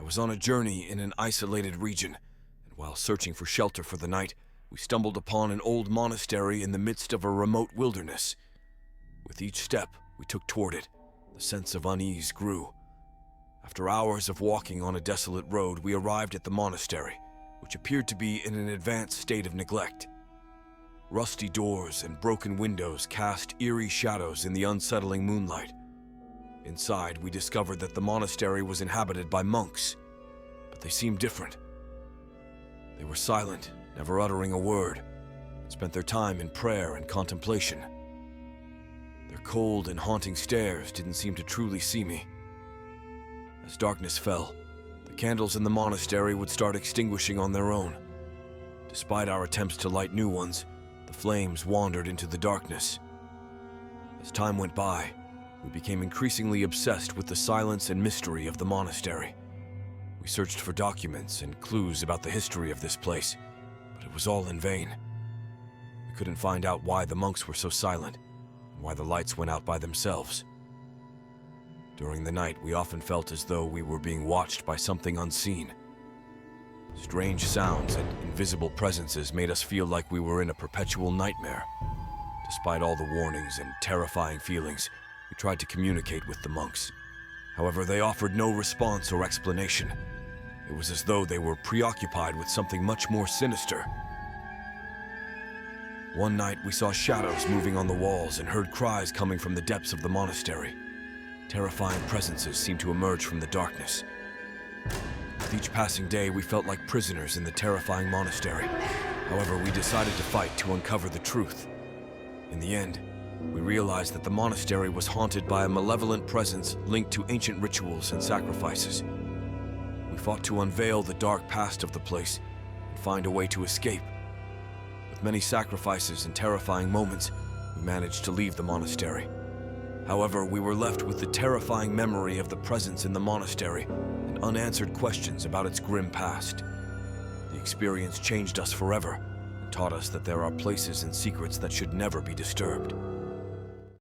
was on a journey in an isolated region, and while searching for shelter for the night, we stumbled upon an old monastery in the midst of a remote wilderness. With each step we took toward it, the sense of unease grew. After hours of walking on a desolate road, we arrived at the monastery, which appeared to be in an advanced state of neglect. Rusty doors and broken windows cast eerie shadows in the unsettling moonlight. Inside, we discovered that the monastery was inhabited by monks, but they seemed different. They were silent, never uttering a word, and spent their time in prayer and contemplation. Their cold and haunting stares didn't seem to truly see me. As darkness fell, the candles in the monastery would start extinguishing on their own. Despite our attempts to light new ones, the flames wandered into the darkness. As time went by, we became increasingly obsessed with the silence and mystery of the monastery. We searched for documents and clues about the history of this place, but it was all in vain. We couldn't find out why the monks were so silent, and why the lights went out by themselves. During the night, we often felt as though we were being watched by something unseen. Strange sounds and invisible presences made us feel like we were in a perpetual nightmare. Despite all the warnings and terrifying feelings, we tried to communicate with the monks. However, they offered no response or explanation. It was as though they were preoccupied with something much more sinister. One night, we saw shadows moving on the walls and heard cries coming from the depths of the monastery. Terrifying presences seemed to emerge from the darkness. With each passing day, we felt like prisoners in the terrifying monastery. However, we decided to fight to uncover the truth. In the end, we realized that the monastery was haunted by a malevolent presence linked to ancient rituals and sacrifices. We fought to unveil the dark past of the place and find a way to escape. With many sacrifices and terrifying moments, we managed to leave the monastery. However, we were left with the terrifying memory of the presence in the monastery and unanswered questions about its grim past. The experience changed us forever and taught us that there are places and secrets that should never be disturbed.